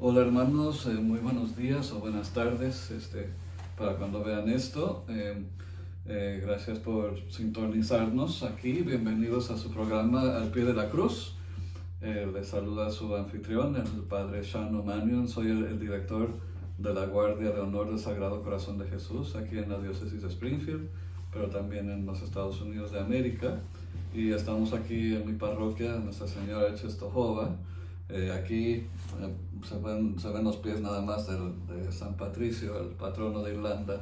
Hola hermanos, muy buenos días o buenas tardes para cuando vean esto. Gracias por sintonizarnos aquí. Bienvenidos a su programa Al Pie de la Cruz. Les saluda su anfitrión, el padre Sean O'Manion. Soy el director de la Guardia de Honor del Sagrado Corazón de Jesús aquí en la diócesis de Springfield, pero también en los Estados Unidos de América. Y estamos aquí en mi parroquia, Nuestra Señora de Czestochowa. Aquí se ven los pies nada más de San Patricio, el patrono de Irlanda,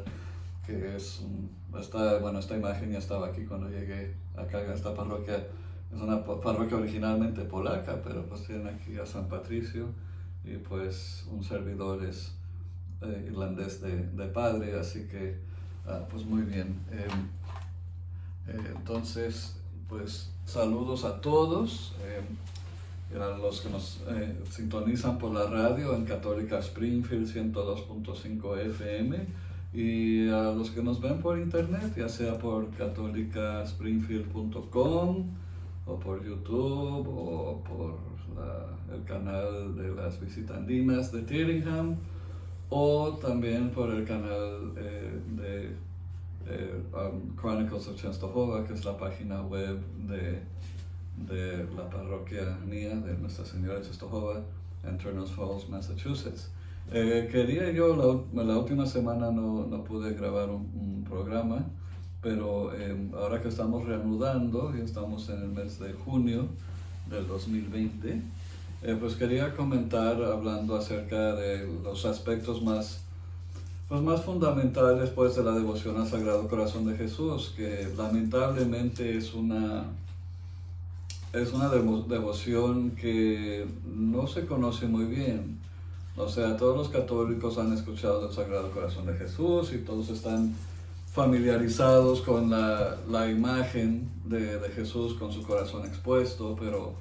que esta imagen ya estaba aquí cuando llegué acá a esta parroquia. Es una parroquia originalmente polaca, pero pues tienen aquí a San Patricio y pues un servidor es irlandés de padre, así que pues muy bien. Entonces, pues saludos a todos. A los que nos sintonizan por la radio en Católica Springfield 102.5 FM y a los que nos ven por internet, ya sea por catolicaspringfield.com o por YouTube o por el canal de las visitandinas de Tyringham o también por el canal de Chronicles of Czestochowa, que es la página web de la parroquia mía, de Nuestra Señora de Czestochowa, en Turner's Falls, Massachusetts. La última semana no pude grabar un programa, pero ahora que estamos reanudando y estamos en el mes de junio del 2020, pues quería comentar hablando acerca de los aspectos más fundamentales pues, de la devoción al Sagrado Corazón de Jesús, que lamentablemente es una devoción que no se conoce muy bien. O sea, todos los católicos han escuchado del Sagrado Corazón de Jesús y todos están familiarizados con la imagen de Jesús con su corazón expuesto, pero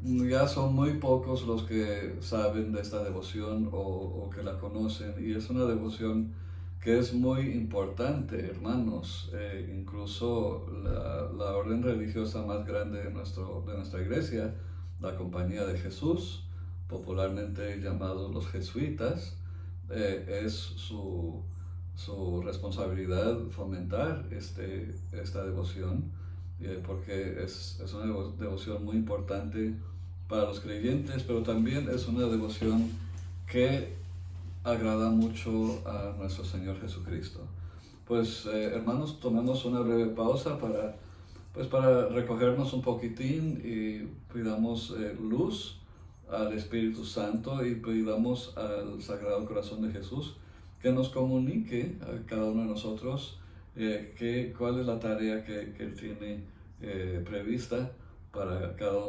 ya son muy pocos los que saben de esta devoción o que la conocen, y es una devoción que es muy importante, hermanos. Incluso la orden religiosa más grande de nuestra iglesia, la Compañía de Jesús, popularmente llamados los jesuitas, es su responsabilidad fomentar esta devoción, porque es una devoción muy importante para los creyentes, pero también es una devoción que agrada mucho a nuestro Señor Jesucristo. Pues hermanos, tomemos una breve pausa para recogernos un poquitín y pidamos luz al Espíritu Santo y pidamos al Sagrado Corazón de Jesús que nos comunique a cada uno de nosotros cuál es la tarea que Él tiene prevista para cada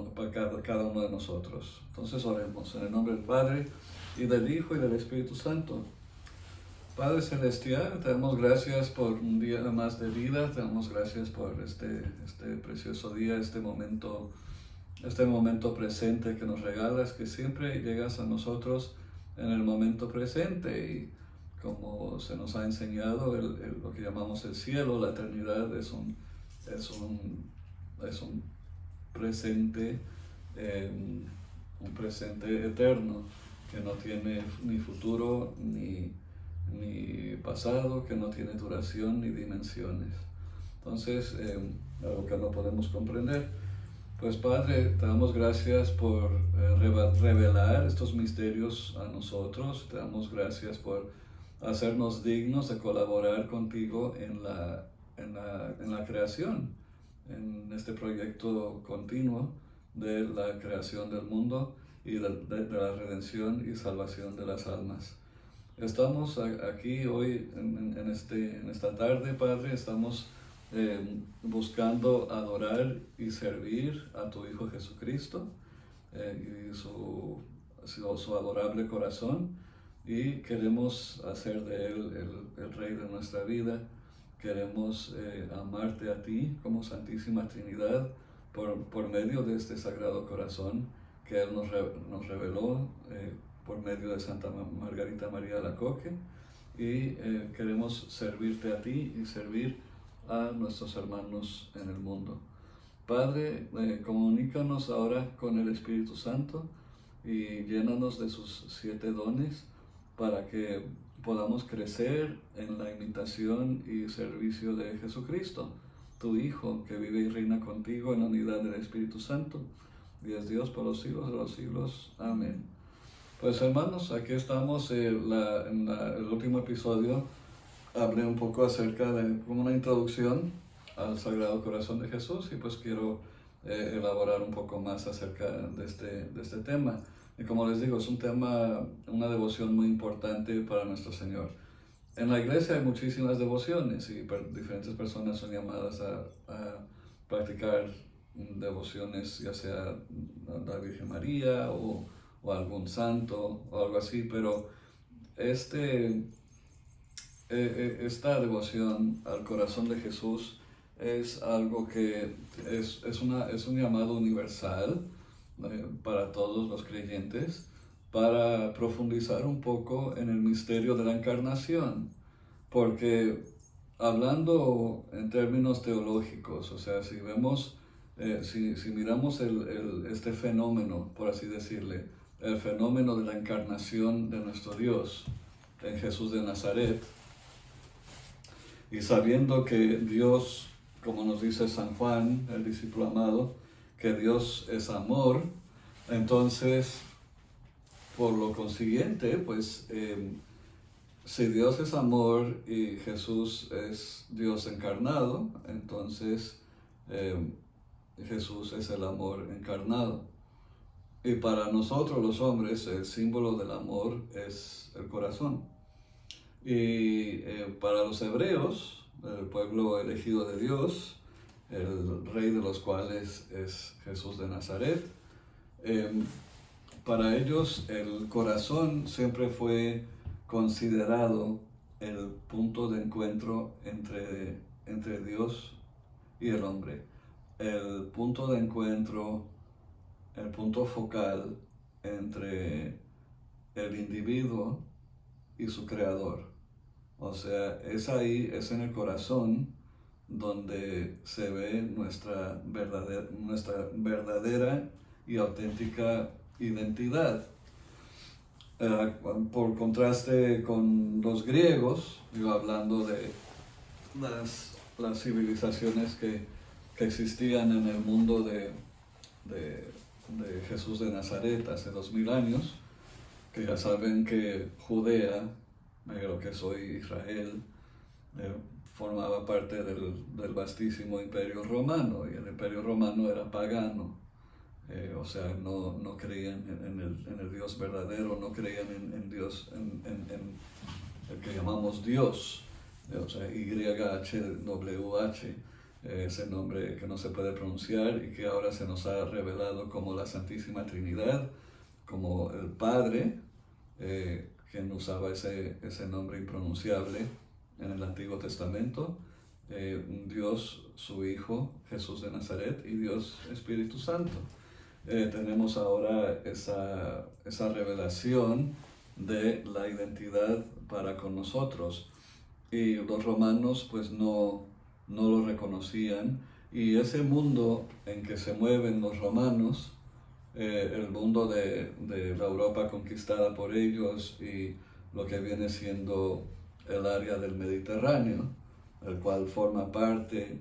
uno de nosotros. Entonces oremos en el nombre del Padre, y del Hijo, y del Espíritu Santo. Padre Celestial, te damos gracias por un día más de vida, te damos gracias por este precioso día, este momento presente que nos regalas, que siempre llegas a nosotros en el momento presente, y como se nos ha enseñado, lo que llamamos el cielo, la eternidad, es un presente, un presente eterno, que no tiene ni futuro ni pasado, que no tiene duración ni dimensiones. Entonces, algo que no podemos comprender. Pues Padre, te damos gracias por revelar estos misterios a nosotros, te damos gracias por hacernos dignos de colaborar contigo en la creación, en este proyecto continuo de la creación del mundo y de la redención y salvación de las almas. Estamos aquí hoy, en esta tarde, Padre, estamos buscando adorar y servir a tu Hijo Jesucristo y su adorable corazón, y queremos hacer de Él el Rey de nuestra vida. Queremos amarte a ti como Santísima Trinidad por medio de este Sagrado Corazón que Él nos reveló por medio de Santa Margarita María Alacoque, y queremos servirte a ti y servir a nuestros hermanos en el mundo. Padre, comunícanos ahora con el Espíritu Santo y llénanos de sus 7 dones para que podamos crecer en la imitación y servicio de Jesucristo, tu Hijo, que vive y reina contigo en la unidad del Espíritu Santo, y es Dios por los siglos de los siglos. Amén. Pues hermanos, aquí estamos en el último episodio. Hablé un poco acerca de como una introducción al Sagrado Corazón de Jesús y pues quiero elaborar un poco más acerca de este tema. Y como les digo, es un tema, una devoción muy importante para nuestro Señor. En la iglesia hay muchísimas devociones y diferentes personas son llamadas a practicar devociones, ya sea a la Virgen María o algún santo o algo así, pero esta devoción al corazón de Jesús es algo que es un llamado universal para todos los creyentes, para profundizar un poco en el misterio de la encarnación, porque hablando en términos teológicos, o sea, si vemos, si miramos este fenómeno, por así decirle, el fenómeno de la encarnación de nuestro Dios en Jesús de Nazaret, y sabiendo que Dios, como nos dice San Juan, el discípulo amado, que Dios es amor, entonces, por lo consiguiente, pues, si Dios es amor y Jesús es Dios encarnado, entonces Jesús es el amor encarnado. Y para nosotros los hombres, el símbolo del amor es el corazón. Y para los hebreos, el pueblo elegido de Dios, el rey de los cuales es Jesús de Nazaret, para ellos el corazón siempre fue considerado el punto de encuentro entre Dios y el hombre. El punto de encuentro, el punto focal entre el individuo y su creador. O sea, es ahí, es en el corazón donde se ve nuestra verdadera y auténtica identidad. Por contraste con los griegos, yo hablando de las civilizaciones que existían en el mundo de Jesús de Nazaret hace 2000 años, que ya saben que Judea, lo que soy Israel, formaba parte del vastísimo imperio romano, y el imperio romano era pagano, o sea, no creían en el Dios verdadero, no creían en Dios, en el que llamamos Dios, o sea, YHWH, ese nombre que no se puede pronunciar y que ahora se nos ha revelado como la Santísima Trinidad, como el Padre, quien usaba ese nombre impronunciable en el Antiguo Testamento, Dios su Hijo, Jesús de Nazaret, y Dios Espíritu Santo. Tenemos ahora esa revelación de la identidad para con nosotros, y los romanos pues no lo reconocían, y ese mundo en que se mueven los romanos, el mundo de la Europa conquistada por ellos y lo que viene siendo el área del Mediterráneo, el cual forma parte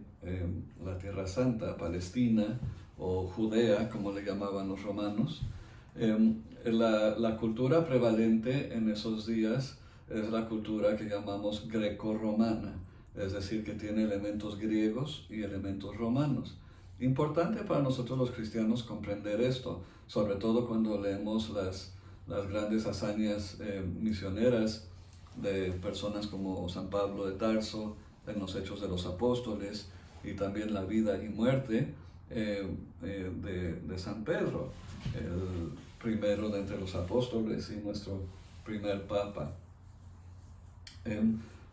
la Tierra Santa, Palestina o Judea, como le llamaban los romanos. La cultura prevalente en esos días es la cultura que llamamos greco-romana, es decir, que tiene elementos griegos y elementos romanos. Importante para nosotros los cristianos comprender esto, sobre todo cuando leemos las grandes hazañas misioneras de personas como San Pablo de Tarso, en los Hechos de los Apóstoles, y también la vida y muerte de San Pedro, el primero de entre los apóstoles y nuestro primer papa.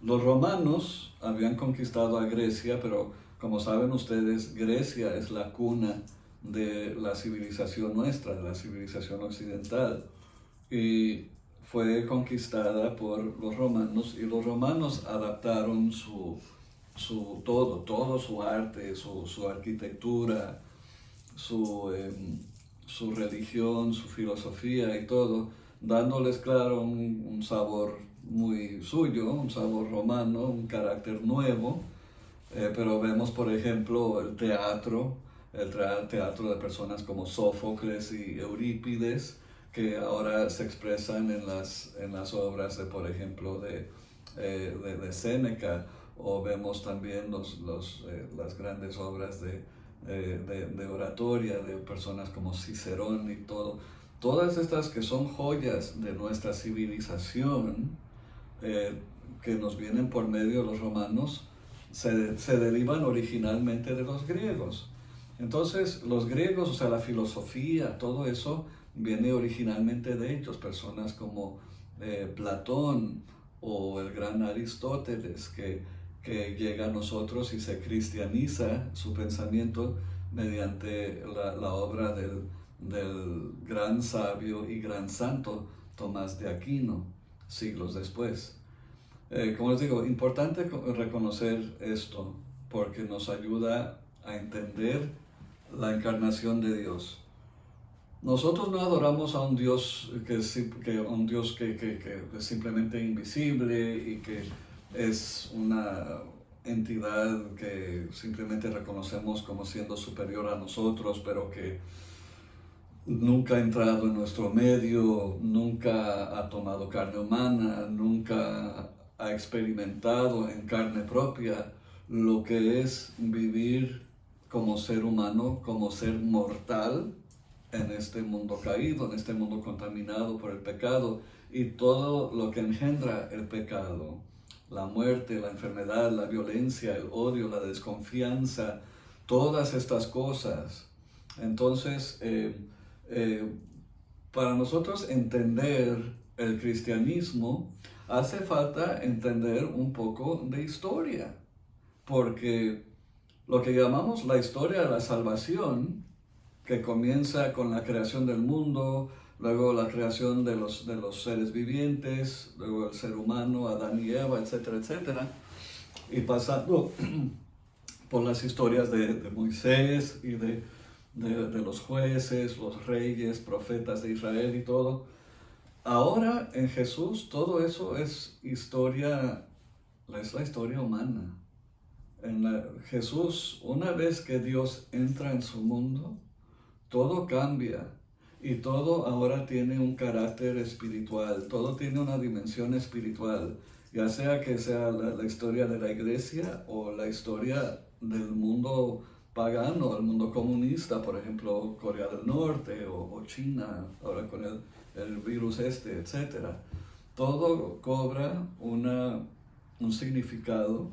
Los romanos habían conquistado a Grecia, pero como saben ustedes, Grecia es la cuna de la civilización nuestra, de la civilización occidental, y fue conquistada por los romanos, y los romanos adaptaron todo su arte, su arquitectura, su su religión, su filosofía y todo, dándoles, claro, un sabor muy suyo, un sabor romano, un carácter nuevo. Pero vemos, por ejemplo, el teatro de personas como Sófocles y Eurípides, que ahora se expresan en las obras de, por ejemplo, de Séneca, o vemos también las grandes obras de oratoria de personas como Cicerón y todo. Todas estas que son joyas de nuestra civilización, eh, que nos vienen por medio de los romanos, se derivan originalmente de los griegos. Entonces, los griegos, o sea, la filosofía, todo eso viene originalmente de ellos. Personas como Platón o el gran Aristóteles, que llega a nosotros y se cristianiza su pensamiento mediante la obra del gran sabio y gran santo Tomás de Aquino, siglos después. Como les digo, importante reconocer esto porque nos ayuda a entender la encarnación de Dios. Nosotros no adoramos a un Dios que es simplemente invisible y que es una entidad que simplemente reconocemos como siendo superior a nosotros, pero que nunca ha entrado en nuestro medio, nunca ha tomado carne humana, nunca ha experimentado en carne propia lo que es vivir como ser humano, como ser mortal en este mundo caído, en este mundo contaminado por el pecado y todo lo que engendra el pecado: la muerte, la enfermedad, la violencia, el odio, la desconfianza, todas estas cosas. Entonces, para nosotros entender el cristianismo, hace falta entender un poco de historia, porque lo que llamamos la historia de la salvación, que comienza con la creación del mundo, luego la creación de los seres vivientes, luego el ser humano, Adán y Eva, etcétera, etcétera, y pasando por las historias de Moisés y de los jueces, los reyes, profetas de Israel y todo. Ahora en Jesús todo eso es la historia humana. Jesús, una vez que Dios entra en su mundo, todo cambia y todo ahora tiene un carácter espiritual, todo tiene una dimensión espiritual, ya sea que sea la historia de la iglesia o la historia del mundo pagano, el mundo comunista, por ejemplo, Corea del Norte o China, ahora con el virus etc. Todo cobra un significado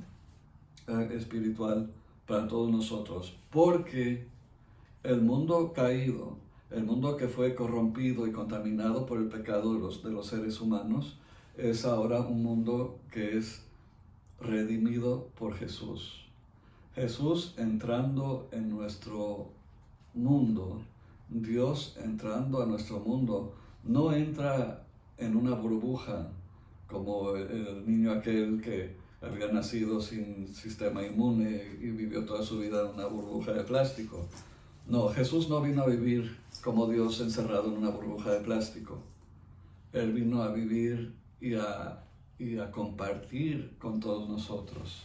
espiritual para todos nosotros, porque el mundo caído, el mundo que fue corrompido y contaminado por el pecado de los seres humanos, es ahora un mundo que es redimido por Jesús. Jesús entrando en nuestro mundo, Dios entrando a nuestro mundo, no entra en una burbuja como el niño aquel que había nacido sin sistema inmune y vivió toda su vida en una burbuja de plástico. No, Jesús no vino a vivir como Dios encerrado en una burbuja de plástico. Él vino a vivir y a compartir con todos nosotros.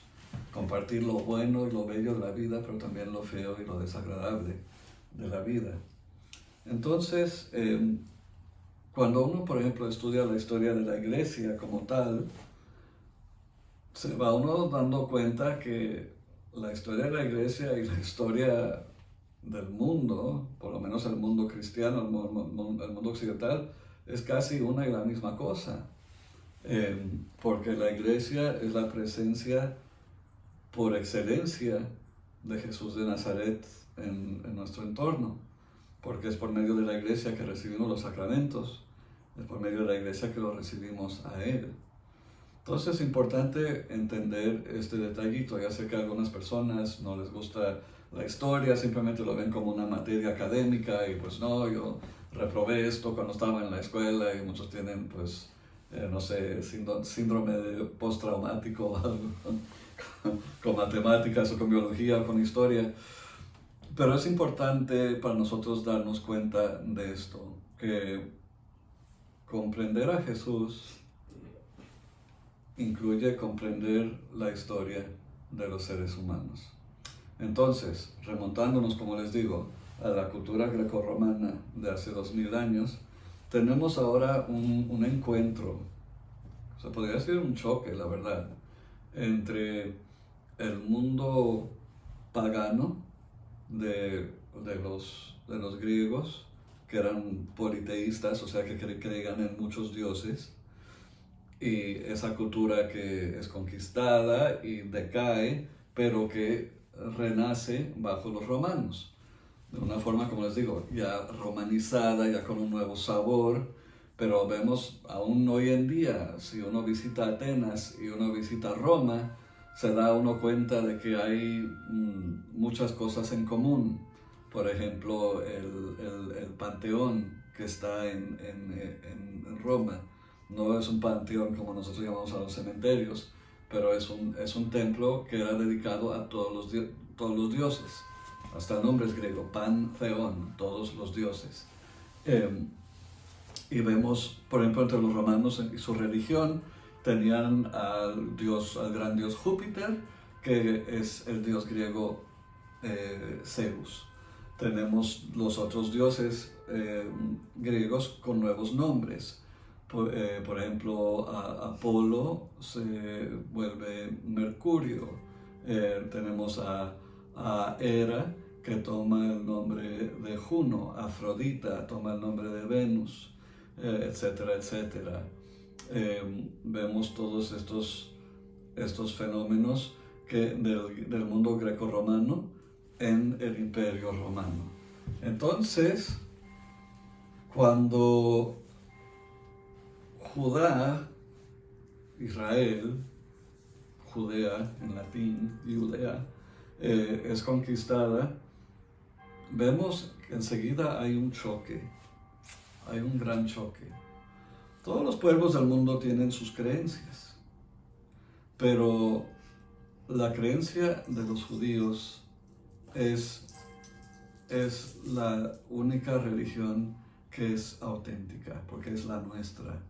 Compartir lo bueno y lo bello de la vida, pero también lo feo y lo desagradable de la vida. Entonces, cuando uno, por ejemplo, estudia la historia de la iglesia como tal, se va uno dando cuenta que la historia de la iglesia y la historia del mundo, por lo menos el mundo cristiano, el mundo occidental, es casi una y la misma cosa. Porque la iglesia es la presencia por excelencia de Jesús de Nazaret en nuestro entorno, porque es por medio de la iglesia que recibimos los sacramentos, es por medio de la iglesia que los recibimos a Él. Entonces es importante entender este detallito. Ya sé que a algunas personas no les gusta la historia, simplemente lo ven como una materia académica y pues no, yo reprobé esto cuando estaba en la escuela y muchos tienen pues, no sé, síndrome de postraumático o algo con matemáticas o con biología o con historia. Pero es importante para nosotros darnos cuenta de esto, que comprender a Jesús incluye comprender la historia de los seres humanos. Entonces, remontándonos, como les digo, a la cultura grecorromana de hace 2000 años, tenemos ahora un encuentro, se podría decir un choque, la verdad, entre el mundo pagano de los griegos, que eran politeístas, o sea que creían en muchos dioses, y esa cultura que es conquistada y decae, pero que renace bajo los romanos, de una forma, como les digo, ya romanizada, ya con un nuevo sabor. Pero vemos aún hoy en día, si uno visita Atenas y uno visita Roma, se da uno cuenta de que hay muchas cosas en común. Por ejemplo, el Panteón que está en Roma no es un panteón como nosotros llamamos a los cementerios, pero es un templo que era dedicado a todos los dioses. Hasta el nombre es griego, Pantheon, todos los dioses. Y vemos, por ejemplo, entre los romanos y su religión, tenían al gran dios Júpiter, que es el dios griego Zeus. Tenemos los otros dioses griegos con nuevos nombres. Por ejemplo, Apolo se vuelve Mercurio. Tenemos a Hera, que toma el nombre de Juno. Afrodita toma el nombre de Venus, etcétera, etcétera. Vemos todos estos fenómenos del mundo greco-romano en el Imperio Romano. Entonces, cuando Judá, Israel, Judea en latín, Judea, es conquistada, vemos que enseguida hay un choque, hay un gran choque. Todos los pueblos del mundo tienen sus creencias, pero la creencia de los judíos es la única religión que es auténtica, porque es la nuestra.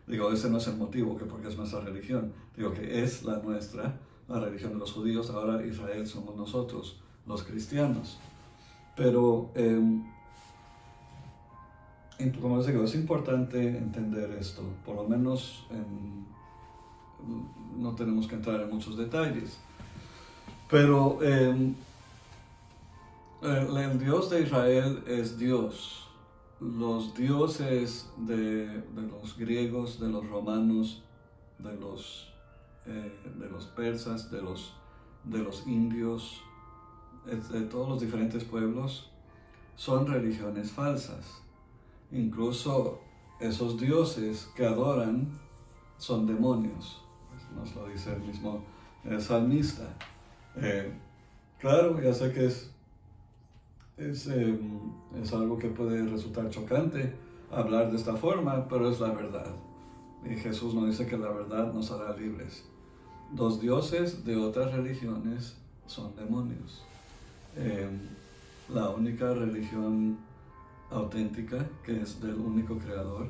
Digo, ese no es el motivo, que porque es nuestra religión. Digo que es la nuestra, la religión de los judíos. Ahora Israel somos nosotros, los cristianos. Pero, como les digo, es importante entender esto. Por lo menos no tenemos que entrar en muchos detalles. Pero el Dios de Israel es Dios. Los dioses de los griegos, de los romanos, de los persas, de los indios, de todos los diferentes pueblos, son religiones falsas. Incluso esos dioses que adoran son demonios. Nos lo dice el mismo salmista. Claro, ya sé que es algo que puede resultar chocante hablar de esta forma, pero es la verdad. Y Jesús nos dice que la verdad nos hará libres. Los dioses de otras religiones son demonios. La única religión auténtica, que es del único creador,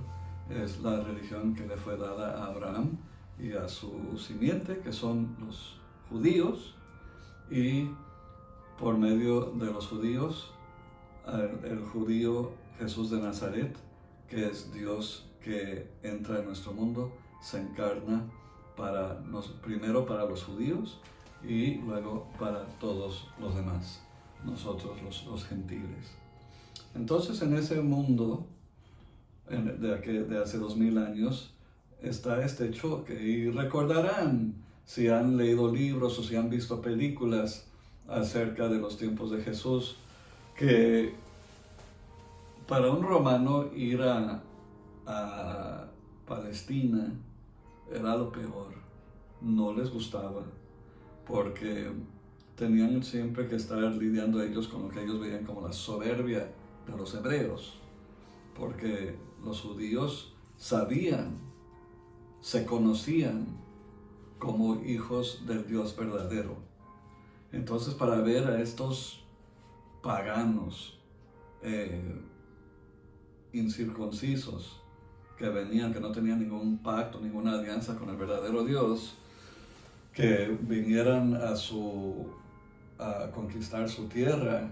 es la religión que le fue dada a Abraham y a su simiente, que son los judíos, y por medio de los judíos, el judío Jesús de Nazaret, que es Dios que entra en nuestro mundo, se encarna primero para los judíos y luego para todos los demás, nosotros los gentiles. Entonces, en ese mundo de hace 2000 años está este choque, y recordarán, si han leído libros o si han visto películas acerca de los tiempos de Jesús, que para un romano ir a Palestina era lo peor. No les gustaba, porque tenían siempre que estar lidiando ellos con lo que ellos veían como la soberbia de los hebreos, porque los judíos se conocían como hijos del Dios verdadero. Entonces, para ver a estos paganos, incircuncisos, que venían, que no tenían ningún pacto, ninguna alianza con el verdadero Dios, que vinieran a conquistar su tierra,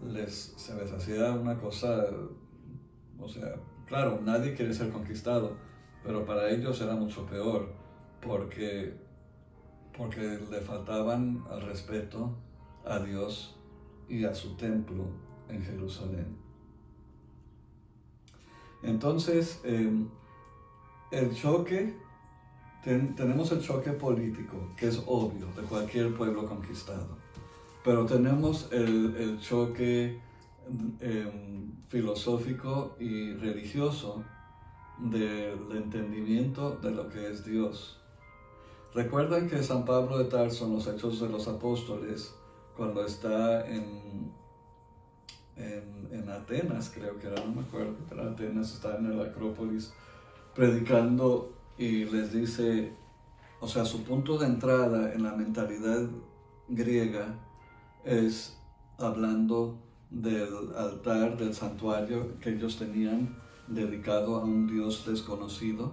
se les hacía una cosa, o sea, claro, nadie quiere ser conquistado, pero para ellos era mucho peor, porque le faltaban al respeto a Dios y a su templo en Jerusalén. Entonces, el choque, tenemos el choque político, que es obvio, de cualquier pueblo conquistado, pero tenemos el choque filosófico y religioso del entendimiento de lo que es Dios. Recuerdan que San Pablo de Tarso en los Hechos de los Apóstoles, cuando está en Atenas, creo que era, no me acuerdo, pero Atenas, está en el Acrópolis predicando y les dice, o sea, su punto de entrada en la mentalidad griega es hablando del altar, del santuario que ellos tenían dedicado a un Dios desconocido,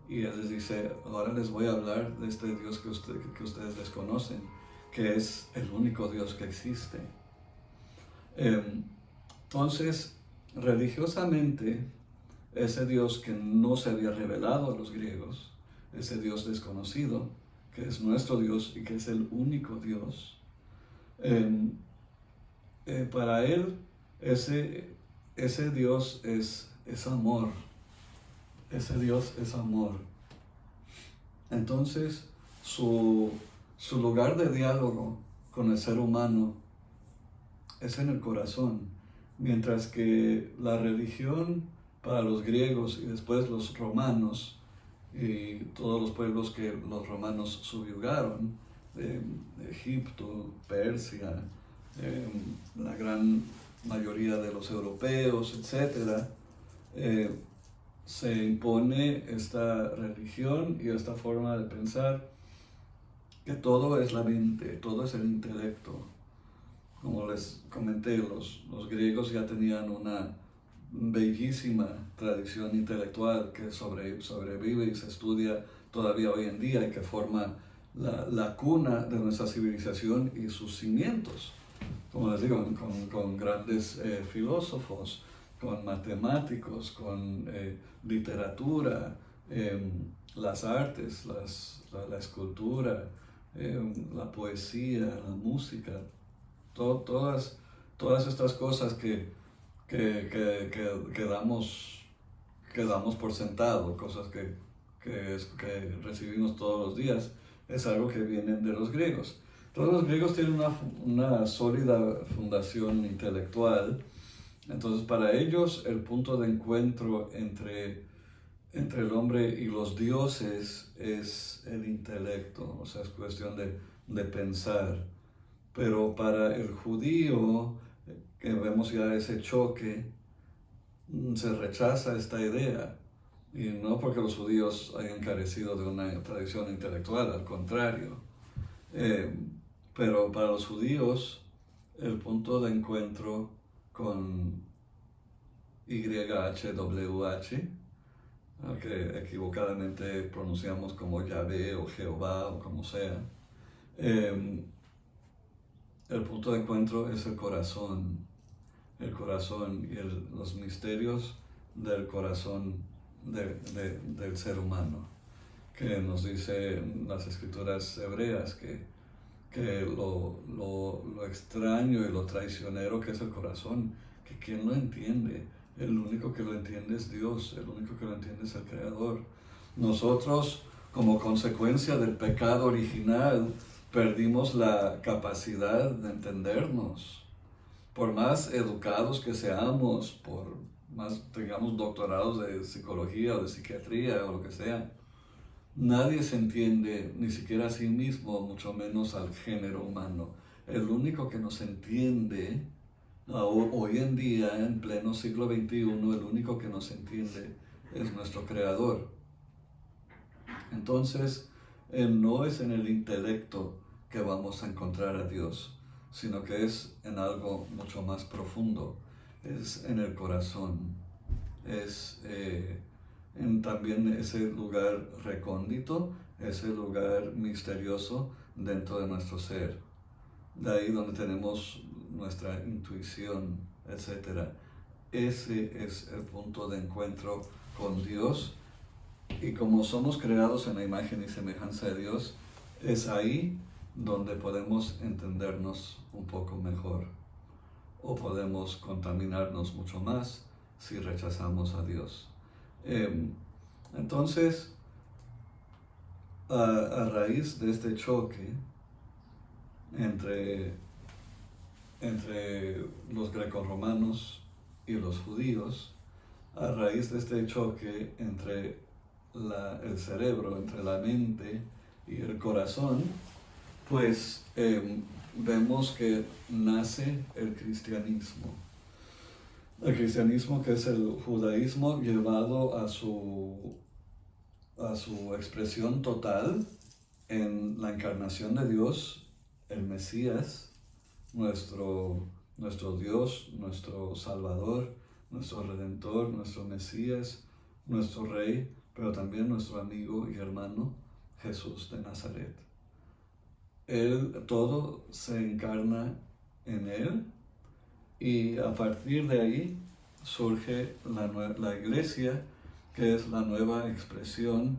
y él les dice, ahora les voy a hablar de este Dios que ustedes desconocen, que es el único Dios que existe. Entonces, religiosamente, ese Dios que no se había revelado a los griegos, ese Dios desconocido, que es nuestro Dios y que es el único Dios, para él ese Dios es amor. Ese Dios es amor. Entonces, su lugar de diálogo con el ser humano es en el corazón, mientras que la religión para los griegos y después los romanos y todos los pueblos que los romanos subyugaron, Egipto, Persia, la gran mayoría de los europeos, etc., se impone esta religión y esta forma de pensar que todo es la mente, todo es el intelecto. Como les comenté, los griegos ya tenían una bellísima tradición intelectual que sobrevive y se estudia todavía hoy en día y que forma la cuna de nuestra civilización y sus cimientos. Como les digo, con grandes filósofos, con matemáticos, con literatura, las artes, la escultura, la poesía, la música, todas estas cosas que damos por sentado, cosas que recibimos todos los días, es algo que viene de los griegos. Todos los griegos tienen una sólida fundación intelectual. Entonces, para ellos, el punto de encuentro entre el hombre y los dioses es el intelecto, o sea, es cuestión de pensar. Pero para el judío, que vemos ya ese choque, se rechaza esta idea. Y no porque los judíos hayan carecido de una tradición intelectual, al contrario. Pero para los judíos, el punto de encuentro con YHWH, que equivocadamente pronunciamos como Yahvé o Jehová o como sea, el punto de encuentro es el corazón y los misterios del corazón del ser humano, que nos dice las escrituras hebreas que lo extraño y lo traicionero que es el corazón, que ¿quién lo entiende? El único que lo entiende es Dios, el único que lo entiende es el Creador. Nosotros, como consecuencia del pecado original, perdimos la capacidad de entendernos. Por más educados que seamos, por más tengamos doctorados de psicología o de psiquiatría o lo que sea, nadie se entiende, ni siquiera a sí mismo, mucho menos al género humano. El único que nos entiende hoy en día, en pleno siglo XXI, el único que nos entiende es nuestro Creador. Entonces, no es en el intelecto que vamos a encontrar a Dios, sino que es en algo mucho más profundo, es en el corazón, es también ese lugar recóndito, ese lugar misterioso dentro de nuestro ser. De ahí donde tenemos nuestra intuición, etc. Ese es el punto de encuentro con Dios. Y como somos creados en la imagen y semejanza de Dios, es ahí donde podemos entendernos un poco mejor. O podemos contaminarnos mucho más si rechazamos a Dios. Entonces, a raíz de este choque entre los grecorromanos y los judíos, a raíz de este choque entre el cerebro, entre la mente y el corazón, pues vemos que nace el cristianismo. El cristianismo, que es el judaísmo llevado a su expresión total en la encarnación de Dios, el Mesías, nuestro Dios, nuestro Salvador, nuestro Redentor, nuestro Mesías, nuestro Rey, pero también nuestro amigo y hermano Jesús de Nazaret. Todo se encarna en Él, y a partir de ahí surge la iglesia, que es la nueva expresión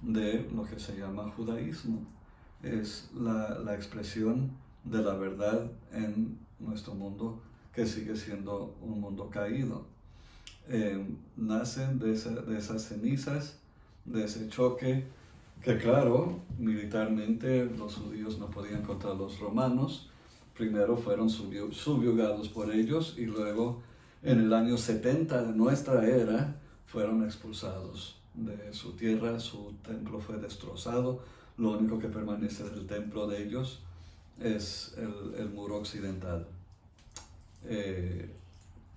de lo que se llama judaísmo. Es la expresión de la verdad en nuestro mundo, que sigue siendo un mundo caído. Nacen de esas cenizas, de ese choque, que claro, militarmente los judíos no podían contra los romanos. Primero fueron subyugados por ellos, y luego en el año 70 de nuestra era fueron expulsados de su tierra. Su templo fue destrozado. Lo único que permanece del templo de ellos es el muro occidental.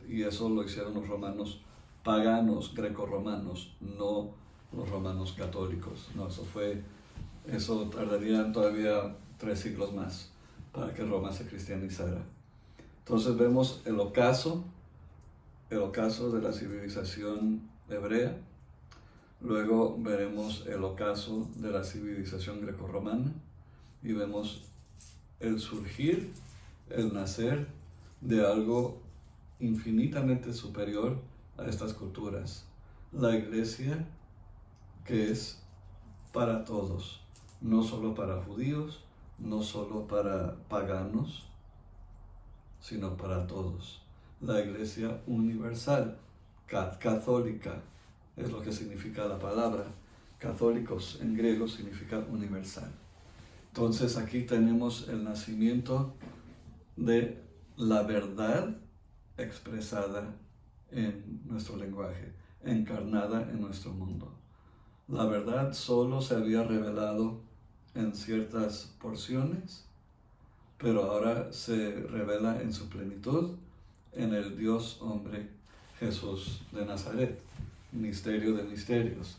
Y eso lo hicieron los romanos paganos, grecorromanos, no los romanos católicos. No, eso tardaría todavía 3 siglos más para que Roma se cristianizara. Entonces vemos el ocaso de la civilización hebrea. Luego veremos el ocaso de la civilización grecorromana, y vemos el surgir, el nacer de algo infinitamente superior a estas culturas. La iglesia, que es para todos, no solo para judíos, no solo para paganos, sino para todos. La iglesia universal, católica, es lo que significa la palabra. Católicos en griego significa universal. Entonces aquí tenemos el nacimiento de la verdad expresada en nuestro lenguaje, encarnada en nuestro mundo. La verdad solo se había revelado en ciertas porciones, pero ahora se revela en su plenitud en el Dios hombre Jesús de Nazaret, misterio de misterios.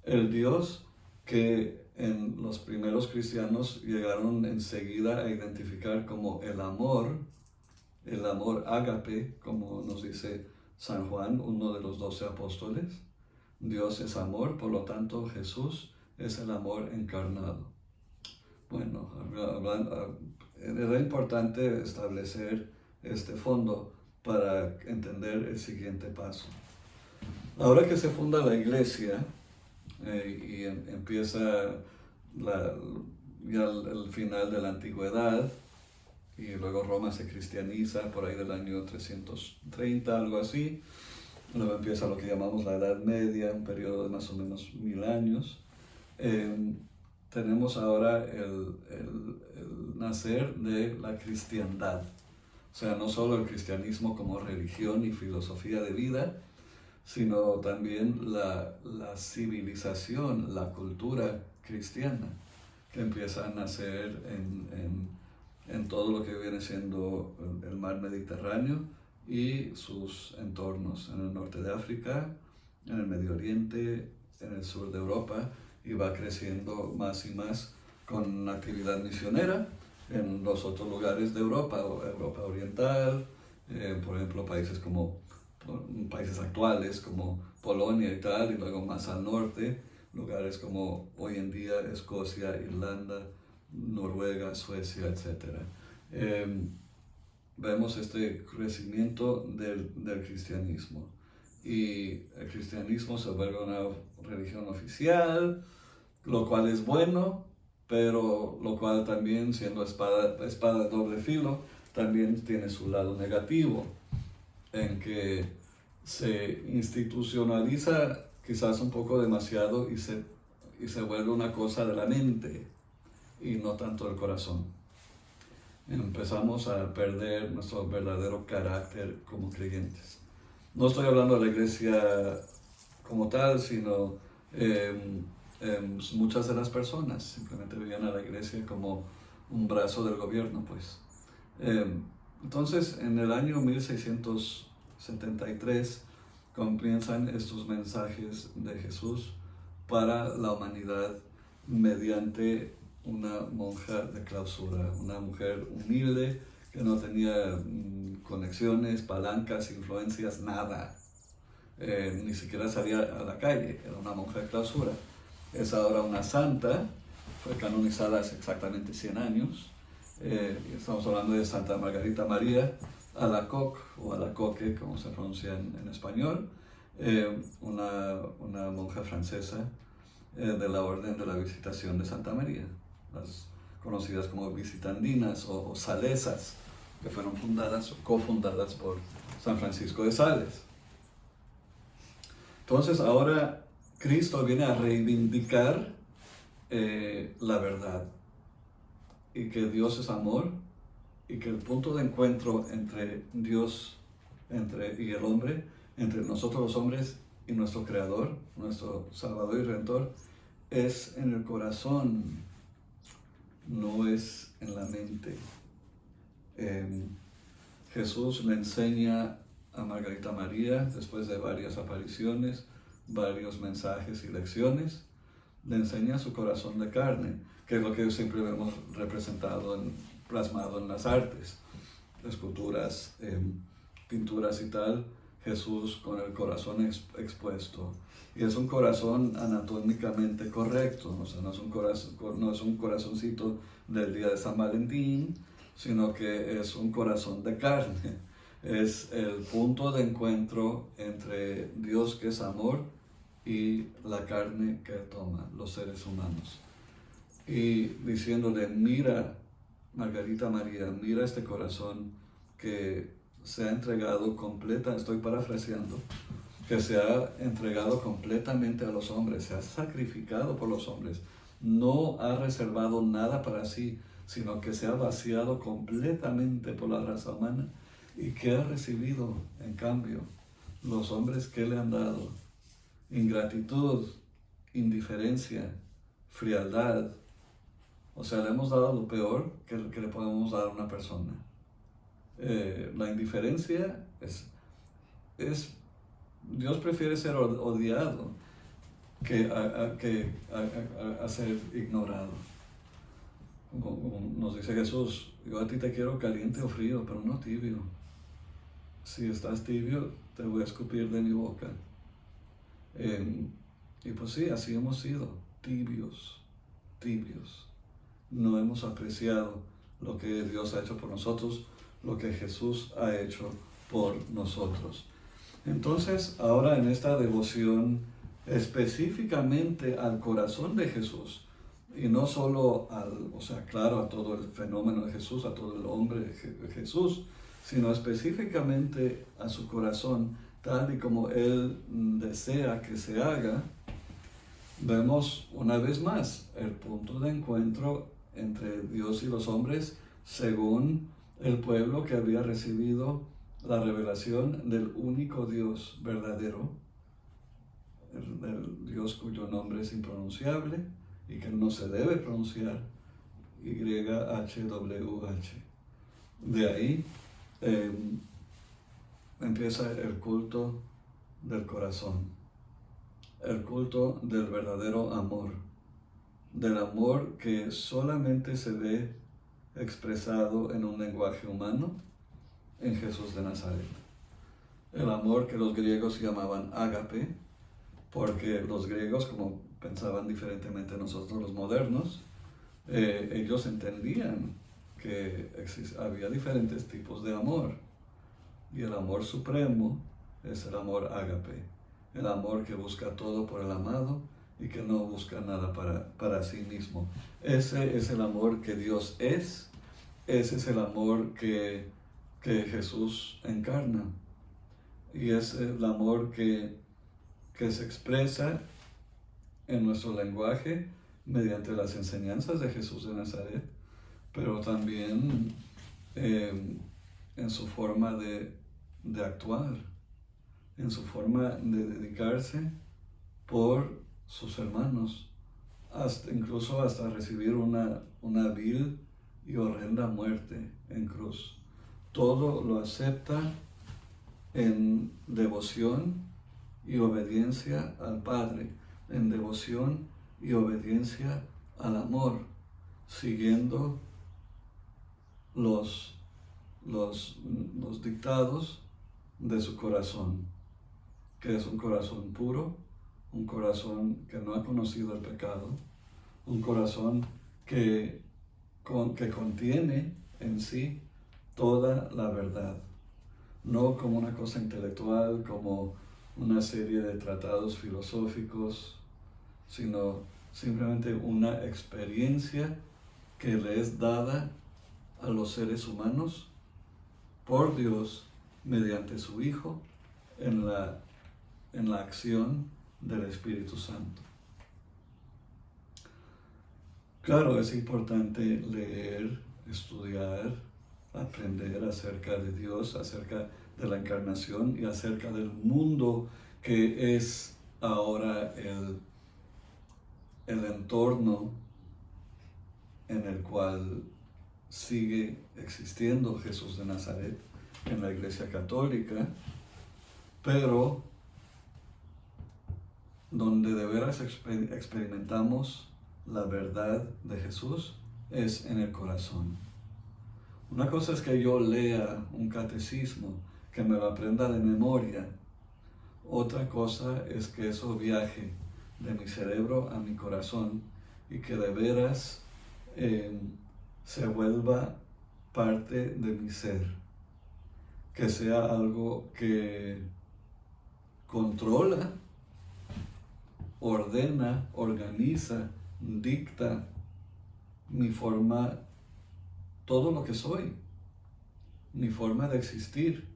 El Dios que en los primeros cristianos llegaron enseguida a identificar como el amor ágape, como nos dice San Juan, uno de los 12 apóstoles. Dios es amor, por lo tanto Jesús es el amor encarnado. Bueno, era importante establecer este fondo para entender el siguiente paso. Ahora que se funda la iglesia y empieza ya el final de la antigüedad, y luego Roma se cristianiza por ahí del año 330, algo así. Luego empieza lo que llamamos la Edad Media, un periodo de más o menos 1000 años. Tenemos ahora el nacer de la cristiandad. O sea, no solo el cristianismo como religión y filosofía de vida, sino también la civilización, la cultura cristiana, que empieza a nacer en todo lo que viene siendo el mar Mediterráneo y sus entornos, en el norte de África, en el Medio Oriente, en el sur de Europa, y va creciendo más y más con actividad misionera, en los otros lugares de Europa, o Europa Oriental, por ejemplo, países actuales como Polonia y tal, y luego más al norte, lugares como hoy en día Escocia, Irlanda, Noruega, Suecia, etc. Vemos este crecimiento del cristianismo. Y el cristianismo se vuelve una religión oficial, lo cual es bueno, pero lo cual también, siendo espada de doble filo, también tiene su lado negativo, en que se institucionaliza quizás un poco demasiado y se vuelve una cosa de la mente y no tanto del corazón. Empezamos a perder nuestro verdadero carácter como creyentes. No estoy hablando de la iglesia como tal, sino muchas de las personas simplemente vivían a la iglesia como un brazo del gobierno, pues. Entonces, en el año 1673 comienzan estos mensajes de Jesús para la humanidad mediante una monja de clausura, una mujer humilde que no tenía conexiones, palancas, influencias, nada. Ni siquiera salía a la calle, era una monja de clausura. Es ahora una santa, fue canonizada hace exactamente 100 años. Estamos hablando de Santa Margarita María Alacoque, o Alacoque, como se pronuncia en español, una monja francesa de la Orden de la Visitación de Santa María, las conocidas como visitandinas o salesas, que fueron fundadas o cofundadas por San Francisco de Sales. Entonces ahora Cristo viene a reivindicar la verdad, y que Dios es amor, y que el punto de encuentro entre Dios y el hombre, entre nosotros los hombres y nuestro Creador, nuestro Salvador y Redentor, es en el corazón, no es en la mente. Jesús le enseña a Margarita María, después de varias apariciones, varios mensajes y lecciones, le enseña su corazón de carne, que es lo que siempre hemos representado, plasmado en las artes, esculturas, pinturas y tal. Jesús con el corazón expuesto, y es un corazón anatómicamente correcto, o sea, no es un corazoncito del día de San Valentín, sino que es un corazón de carne. Es el punto de encuentro entre Dios, que es amor, y la carne que toma, los seres humanos. Y diciéndole: mira, Margarita María, mira este corazón que se ha entregado estoy parafraseando, que se ha entregado completamente a los hombres, se ha sacrificado por los hombres, no ha reservado nada para sí, sino que se ha vaciado completamente por la raza humana. ¿Y qué ha recibido en cambio? Los hombres, ¿qué le han dado? Ingratitud, indiferencia, frialdad. O sea, le hemos dado lo peor que le podemos dar a una persona. La indiferencia Dios prefiere ser odiado que a ser ignorado. Como nos dice Jesús: yo a ti te quiero caliente o frío, pero no tibio. Si estás tibio, te voy a escupir de mi boca. Y pues sí, así hemos sido, tibios. No hemos apreciado lo que Dios ha hecho por nosotros, lo que Jesús ha hecho por nosotros. Entonces, ahora en esta devoción específicamente al corazón de Jesús, y no solo a todo el fenómeno de Jesús, a todo el hombre de Jesús, sino específicamente a su corazón, tal y como Él desea que se haga, vemos una vez más el punto de encuentro entre Dios y los hombres según el pueblo que había recibido la revelación del único Dios verdadero, el Dios cuyo nombre es impronunciable y que no se debe pronunciar, YHWH. De ahí empieza el culto del corazón, el culto del verdadero amor, del amor que solamente se ve expresado en un lenguaje humano en Jesús de Nazaret. El amor que los griegos llamaban ágape, porque los griegos, como pensaban diferentemente nosotros los modernos, ellos entendían que había diferentes tipos de amor. Y el amor supremo es el amor ágape, el amor que busca todo por el amado y que no busca nada para sí mismo. Ese es el amor que Dios es, ese es el amor que Jesús encarna. Y es el amor que se expresa en nuestro lenguaje mediante las enseñanzas de Jesús de Nazaret, pero también en su forma de actuar, en su forma de dedicarse por sus hermanos, incluso hasta recibir una vil y horrenda muerte en cruz. Todo lo acepta en devoción y obediencia al Padre, en devoción y obediencia al amor, siguiendo los dictados de su corazón, que es un corazón puro, un corazón que no ha conocido el pecado, un corazón que contiene en sí toda la verdad, no como una cosa intelectual, como una serie de tratados filosóficos, sino simplemente una experiencia que le es dada a los seres humanos por Dios mediante su Hijo en la acción del Espíritu Santo. Claro, es importante leer, estudiar, aprender acerca de Dios, acerca de la encarnación y acerca del mundo que es ahora el entorno en el cual sigue existiendo Jesús de Nazaret en la Iglesia Católica, pero donde de veras experimentamos la verdad de Jesús es en el corazón. Una cosa es que yo lea un catecismo, que me lo aprenda de memoria. Otra cosa es que eso viaje de mi cerebro a mi corazón y que de veras se vuelva parte de mi ser. Que sea algo que controla, ordena, organiza, dicta mi forma, todo lo que soy, mi forma de existir,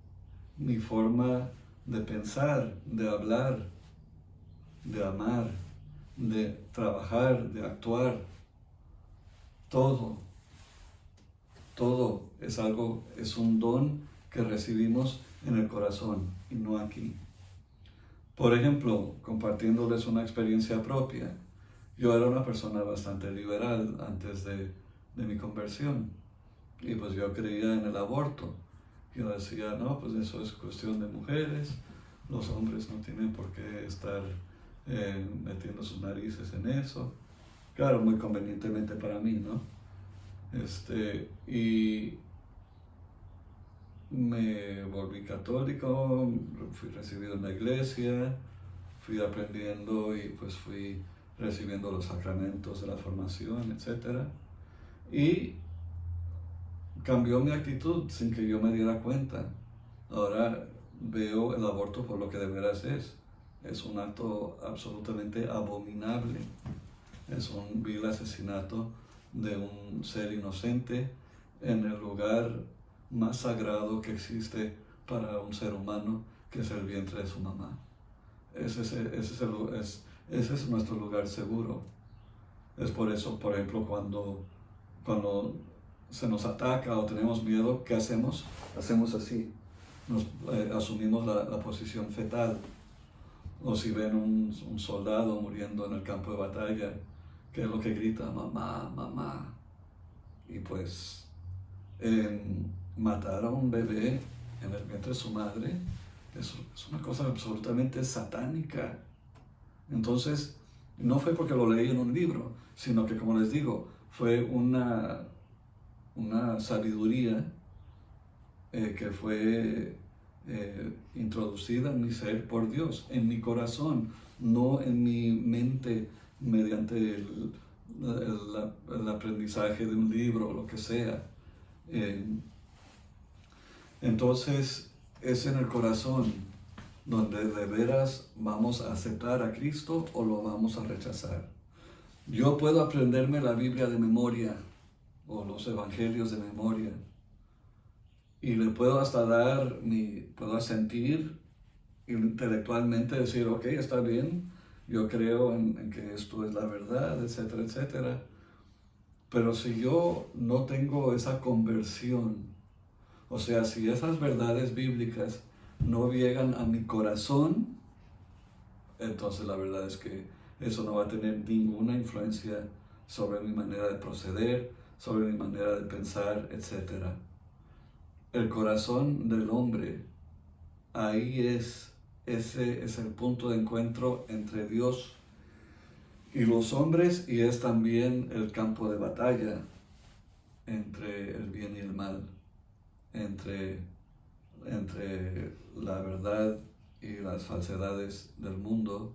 mi forma de pensar, de hablar, de amar, de trabajar, de actuar. Todo es un don que recibimos en el corazón y no aquí. Por ejemplo, compartiéndoles una experiencia propia, yo era una persona bastante liberal antes de mi conversión y pues yo creía en el aborto. Yo decía, no, pues eso es cuestión de mujeres, los hombres no tienen por qué estar metiendo sus narices en eso. Claro, muy convenientemente para mí, ¿no? Y me volví católico, fui recibido en la iglesia, fui aprendiendo y pues fui recibiendo los sacramentos de la formación, etc. Y cambió mi actitud sin que yo me diera cuenta. Ahora veo el aborto por lo que de veras es. Es un acto absolutamente abominable. Es un vil asesinato de un ser inocente en el lugar más sagrado que existe para un ser humano, que es el vientre de su mamá. Ese es nuestro lugar seguro. Es por eso, por ejemplo, cuando se nos ataca o tenemos miedo, ¿qué hacemos? Hacemos así. Asumimos la posición fetal. O si ven un soldado muriendo en el campo de batalla, ¿qué es lo que grita? Mamá, mamá. Y pues matar a un bebé en el vientre de su madre es una cosa absolutamente satánica. Entonces, no fue porque lo leí en un libro, sino que, como les digo, fue una una sabiduría que fue introducida en mi ser por Dios, en mi corazón, no en mi mente mediante el aprendizaje de un libro o lo que sea. Entonces es en el corazón donde de veras vamos a aceptar a Cristo o lo vamos a rechazar. Yo puedo aprenderme la Biblia de memoria o los evangelios de memoria y le puedo hasta puedo sentir intelectualmente, decir, ok, está bien, yo creo en que esto es la verdad, etcétera, etcétera. Pero si yo no tengo esa conversión, o sea, si esas verdades bíblicas no llegan a mi corazón, entonces la verdad es que eso no va a tener ninguna influencia sobre mi manera de proceder, sobre mi manera de pensar, etc. El corazón del hombre, ese es el punto de encuentro entre Dios y los hombres, y es también el campo de batalla entre el bien y el mal, entre la verdad y las falsedades del mundo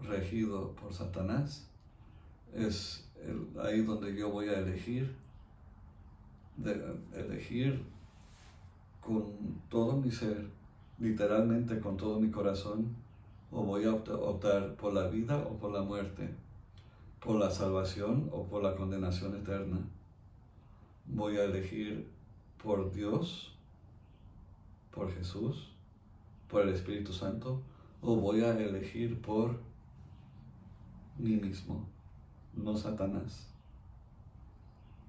regido por Satanás. Es ahí donde yo voy a elegir con todo mi ser, literalmente con todo mi corazón, o voy a optar por la vida o por la muerte, por la salvación o por la condenación eterna. Voy a elegir por Dios, por Jesús, por el Espíritu Santo, o voy a elegir por mí mismo, no Satanás.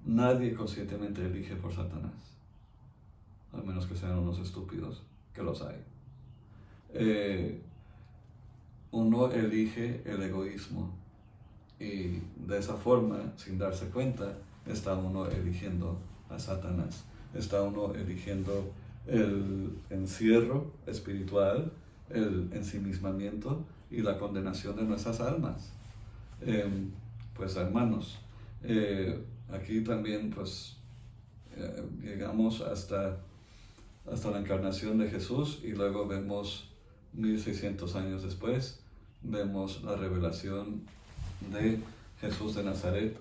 Nadie conscientemente elige por Satanás, al menos que sean unos estúpidos, que los hay. Uno elige el egoísmo y de esa forma, sin darse cuenta, está uno eligiendo a Satanás, está uno eligiendo el encierro espiritual, el ensimismamiento y la condenación de nuestras almas. Pues hermanos, aquí también pues llegamos hasta la encarnación de Jesús y luego vemos 1600 años después, vemos la revelación de Jesús de Nazaret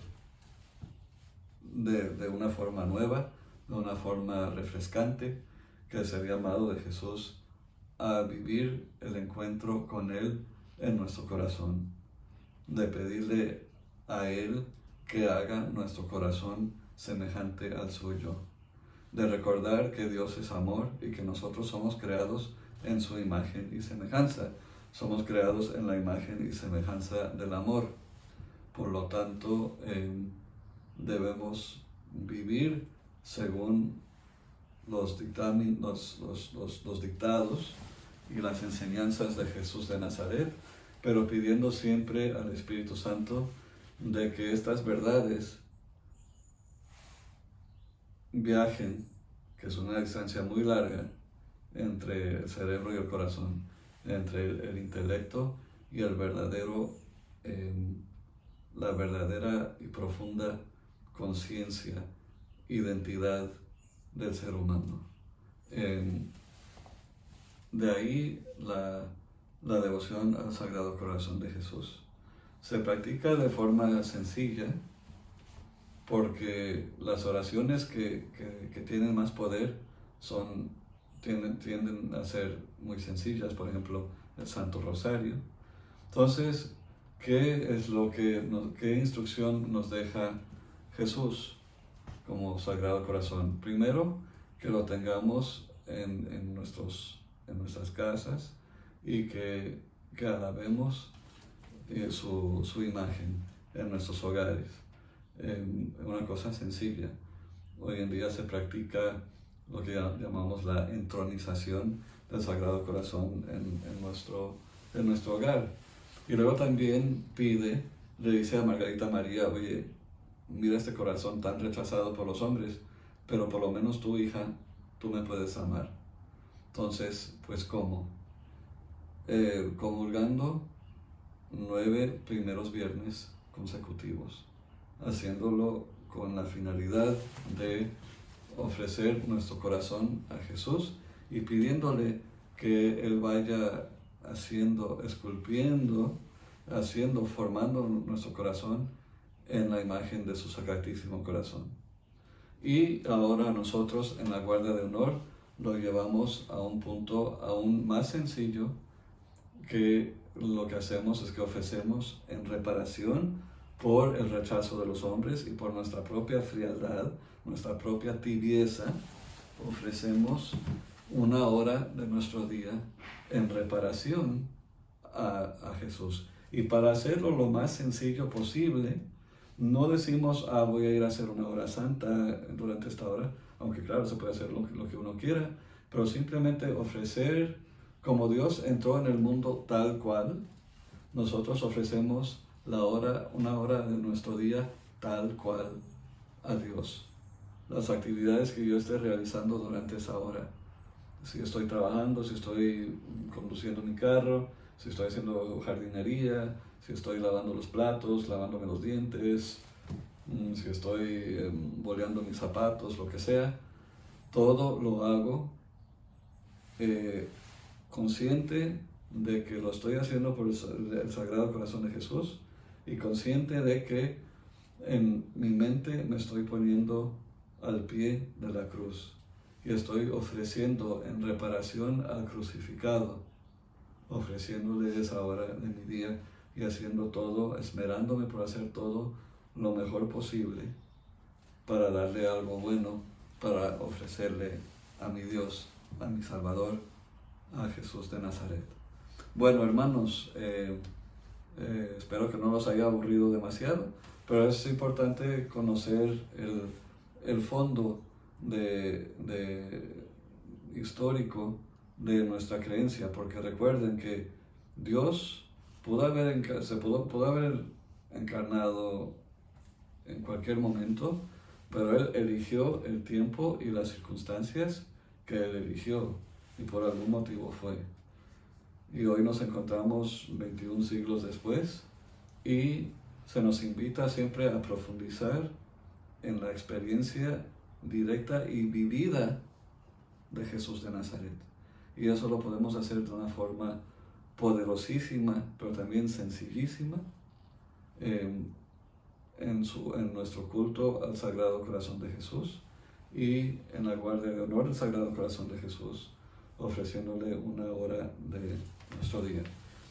de una forma nueva, de una forma refrescante, que es el llamado de Jesús a vivir el encuentro con Él en nuestro corazón, de pedirle a Él que haga nuestro corazón semejante al suyo, de recordar que Dios es amor y que nosotros somos creados en su imagen y semejanza. Somos creados en la imagen y semejanza del amor. Por lo tanto, debemos vivir según los dictados y las enseñanzas de Jesús de Nazaret, pero pidiendo siempre al Espíritu Santo de que estas verdades viajen, que es una distancia muy larga, entre el cerebro y el corazón, entre el intelecto y el la verdadera y profunda conciencia, identidad del ser humano. De ahí la devoción al Sagrado Corazón de Jesús. Se practica de forma sencilla porque las oraciones que tienen más poder tienden a ser muy sencillas, por ejemplo, el Santo Rosario. Entonces, ¿qué instrucción nos deja Jesús como Sagrado Corazón? Primero, que lo tengamos en nuestras casas y que alabemos su imagen en nuestros hogares. Una cosa sencilla. Hoy en día se practica lo que llamamos la entronización del Sagrado Corazón en nuestro hogar. Y luego también le dice a Margarita María, oye, mira este corazón tan rechazado por los hombres, pero por lo menos tú, hija, tú me puedes amar. Entonces, pues ¿cómo? Comulgando 9 primeros viernes consecutivos, haciéndolo con la finalidad de ofrecer nuestro corazón a Jesús y pidiéndole que Él vaya formando nuestro corazón en la imagen de su Sacratísimo Corazón. Y ahora nosotros en la guardia de honor lo llevamos a un punto aún más sencillo, que lo que hacemos es que ofrecemos en reparación por el rechazo de los hombres y por nuestra propia frialdad, nuestra propia tibieza, ofrecemos una hora de nuestro día en reparación a Jesús. Y para hacerlo lo más sencillo posible, no decimos, voy a ir a hacer una hora santa durante esta hora, aunque claro, se puede hacer lo que uno quiera, pero simplemente ofrecer, como Dios entró en el mundo tal cual, nosotros ofrecemos una hora de nuestro día tal cual a Dios. Las actividades que yo esté realizando durante esa hora. Si estoy trabajando, si estoy conduciendo mi carro, si estoy haciendo jardinería, si estoy lavando los platos, lavándome los dientes, si estoy boleando mis zapatos, lo que sea, todo lo hago consciente de que lo estoy haciendo por el Sagrado Corazón de Jesús y consciente de que en mi mente me estoy poniendo al pie de la cruz y estoy ofreciendo en reparación al crucificado, ofreciéndole esa hora de mi día y haciendo todo, esmerándome por hacer todo lo mejor posible para darle algo bueno, para ofrecerle a mi Dios, a mi Salvador, a Jesús de Nazaret. Bueno, hermanos, espero que no los haya aburrido demasiado, pero es importante conocer el fondo histórico de nuestra creencia, porque recuerden que Dios pudo haber encarnado en cualquier momento, pero Él eligió el tiempo y las circunstancias que Él eligió, y por algún motivo fue. Y hoy nos encontramos 21 siglos después, y se nos invita siempre a profundizar en la experiencia directa y vivida de Jesús de Nazaret. Y eso lo podemos hacer de una forma poderosísima, pero también sencillísima, en nuestro culto al Sagrado Corazón de Jesús y en la guardia de honor del Sagrado Corazón de Jesús, ofreciéndole una hora de nuestro día.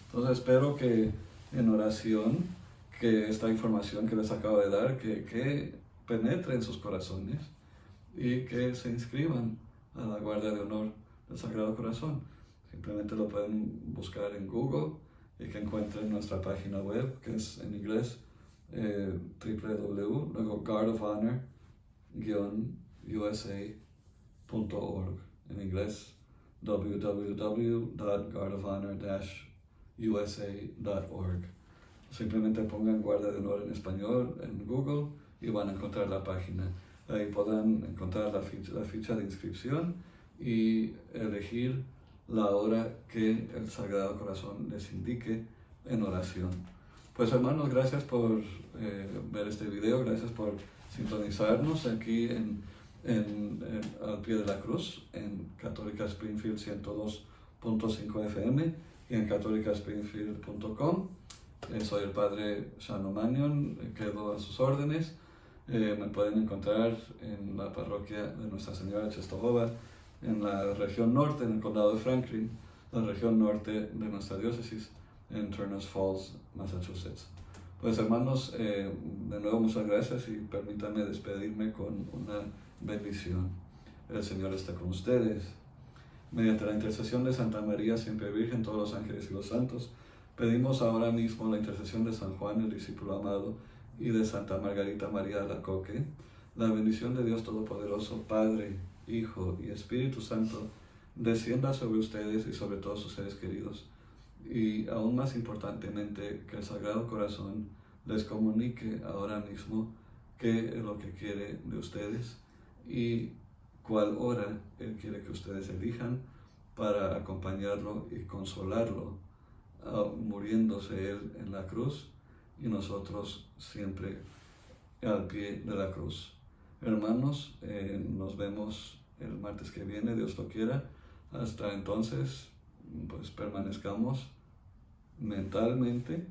Entonces espero que en oración, que esta información que les acabo de dar, que penetre en sus corazones y que se inscriban a la guardia de honor del Sagrado Corazón. Simplemente lo pueden buscar en Google y que encuentren nuestra página web, que es en inglés www.guardofhonor-usa.org, en inglés www.guardofhonor-usa.org. Simplemente pongan guardia de honor en español en Google y van a encontrar la página. Ahí podrán encontrar la ficha de inscripción y elegir la hora que el Sagrado Corazón les indique en oración. Pues hermanos, gracias por ver este video, gracias por sintonizarnos aquí al pie de la cruz en Católica Springfield 102.5 FM y en catolicaspringfield.com. Soy el padre Shannon Mannion, quedo a sus órdenes. Me pueden encontrar en la parroquia de Nuestra Señora de Czestochowa, en la región norte, en el condado de Franklin, la región norte de nuestra diócesis, en Turners Falls, Massachusetts. Pues hermanos, de nuevo muchas gracias y permítanme despedirme con una bendición. El Señor está con ustedes. Mediante la intercesión de Santa María, siempre Virgen, todos los ángeles y los santos, pedimos ahora mismo la intercesión de San Juan, el discípulo amado, y de Santa Margarita María Alacoque, la bendición de Dios Todopoderoso, Padre, Hijo y Espíritu Santo, descienda sobre ustedes y sobre todos sus seres queridos. Y aún más importantemente, que el Sagrado Corazón les comunique ahora mismo qué es lo que quiere de ustedes y cuál hora Él quiere que ustedes elijan para acompañarlo y consolarlo, muriéndose Él en la cruz y nosotros siempre al pie de la cruz. Hermanos, nos vemos el martes que viene, Dios lo quiera. Hasta entonces, pues permanezcamos mentalmente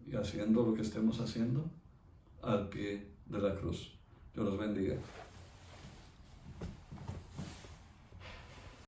y haciendo lo que estemos haciendo al pie de la cruz. Dios los bendiga.